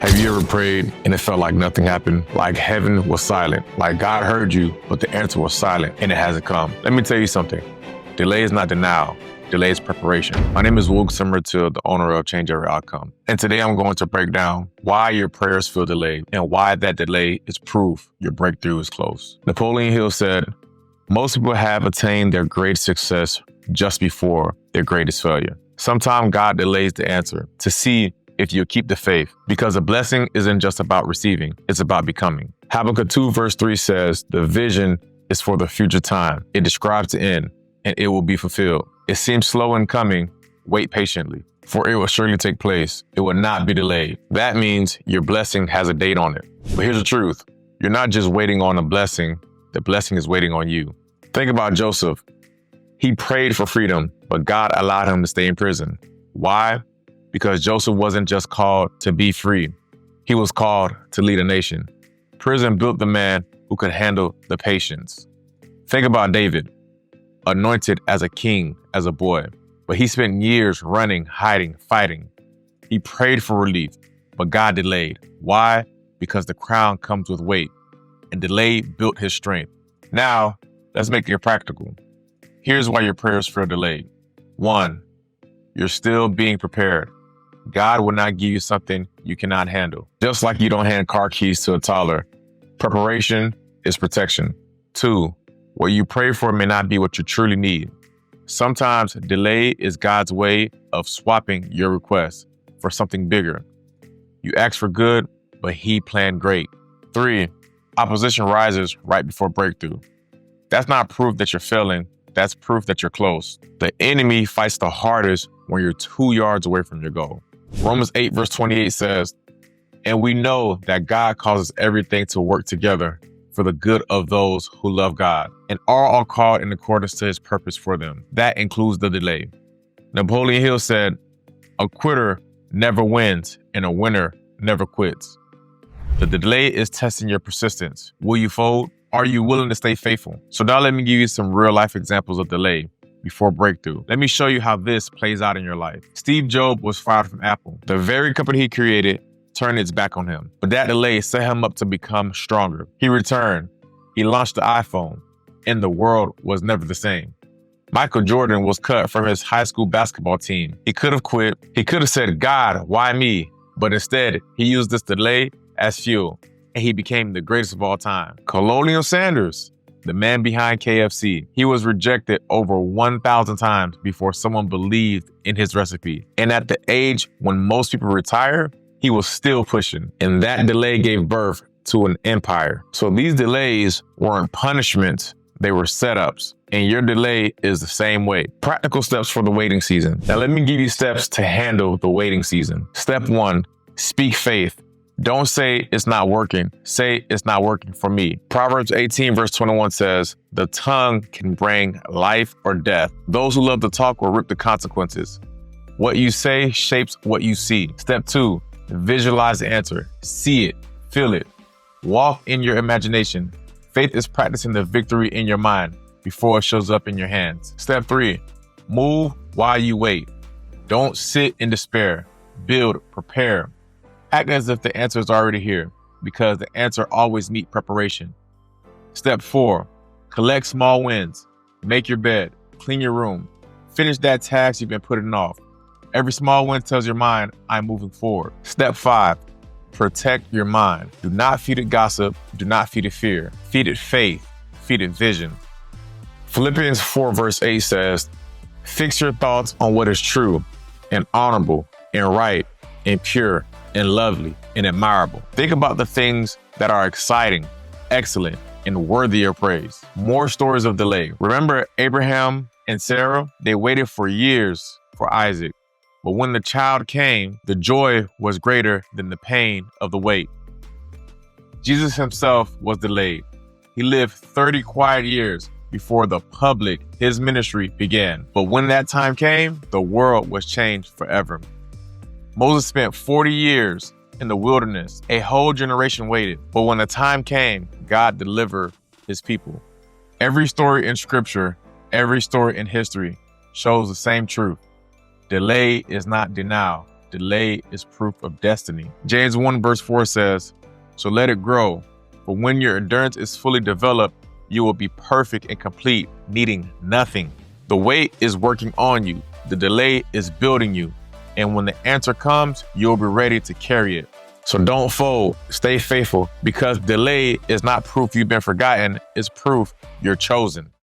Have you ever prayed and it felt like nothing happened? Like heaven was silent, like God heard you, but the answer was silent and it hasn't come. Let me tell you something. Delay is not denial. Delay is preparation. My name is Woog Simmertil, the owner of Change Every Outcome. And today I'm going to break down why your prayers feel delayed and why that delay is proof your breakthrough is close. Napoleon Hill said, most people have attained their greatest success just before their greatest failure. Sometimes God delays the answer to see if you keep the faith, because a blessing isn't just about receiving, it's about becoming. Habakkuk 2 verse 3 says, the vision is for the future time. It describes the end, and it will be fulfilled. It seems slow in coming, wait patiently, for it will surely take place. It will not be delayed. That means your blessing has a date on it. But here's the truth. You're not just waiting on a blessing, the blessing is waiting on you. Think about Joseph. He prayed for freedom, but God allowed him to stay in prison. Why? Because Joseph wasn't just called to be free. He was called to lead a nation. Prison built the man who could handle the patience. Think about David, anointed as a king as a boy, but he spent years running, hiding, fighting. He prayed for relief, but God delayed. Why? Because the crown comes with weight, and delay built his strength. Now, let's make it practical. Here's why your prayers feel delayed. 1, you're still being prepared. God will not give you something you cannot handle. Just like you don't hand car keys to a toddler, preparation is protection. 2, what you pray for may not be what you truly need. Sometimes delay is God's way of swapping your request for something bigger. You ask for good, but He planned great. 3, opposition rises right before breakthrough. That's not proof that you're failing. That's proof that you're close. The enemy fights the hardest when you're 2 yards away from your goal. Romans 8 verse 28 says, and we know that God causes everything to work together for the good of those who love God and are called in accordance to His purpose for them. That includes the delay. Napoleon Hill said, a quitter never wins and a winner never quits. The delay is testing your persistence. Will you fold? Are you willing to stay faithful? So now let me give you some real life examples of delay before breakthrough. Let me show you how this plays out in your life. Steve Jobs was fired from Apple. The very company he created turned its back on him. But that delay set him up to become stronger. He returned. He launched the iPhone, and the world was never the same. Michael Jordan was cut from his high school basketball team. He could have quit. He could have said, God, why me? But instead, he used this delay as fuel, and he became the greatest of all time. Colonial Sanders, the man behind KFC, he was rejected over 1,000 times before someone believed in his recipe. And at the age when most people retire, he was still pushing. And that delay gave birth to an empire. So these delays weren't punishments, they were setups. And your delay is the same way. Practical steps for the waiting season. Now let me give you steps to handle the waiting season. Step 1, speak faith. Don't say it's not working. Say it's not working for me. Proverbs 18 verse 21 says, the tongue can bring life or death. Those who love to talk will reap the consequences. What you say shapes what you see. Step 2, visualize the answer. See it, feel it. Walk in your imagination. Faith is practicing the victory in your mind before it shows up in your hands. Step 3, move while you wait. Don't sit in despair. Build, prepare. Act as if the answer is already here, because the answer always meets preparation. Step 4, collect small wins. Make your bed, clean your room, finish that task you've been putting off. Every small win tells your mind, I'm moving forward. Step 5, protect your mind. Do not feed it gossip. Do not feed it fear. Feed it faith. Feed it vision. Philippians 4 verse 8 says, fix your thoughts on what is true and honorable and right and pure and lovely and admirable. Think about the things that are exciting, excellent, and worthy of praise. More stories of delay. Remember Abraham and Sarah? They waited for years for Isaac. But when the child came, the joy was greater than the pain of the wait. Jesus himself was delayed. He lived 30 quiet years before the public, his ministry began. But when that time came, the world was changed forever. Moses spent 40 years in the wilderness. A whole generation waited. But when the time came, God delivered his people. Every story in scripture, every story in history shows the same truth. Delay is not denial. delay is proof of destiny. James 1 verse 4 says, so let it grow, for when your endurance is fully developed, you will be perfect and complete, needing nothing. The wait is working on you. The delay is building you. And when the answer comes, you'll be ready to carry it. So don't fold, stay faithful, because delay is not proof you've been forgotten, it's proof you're chosen.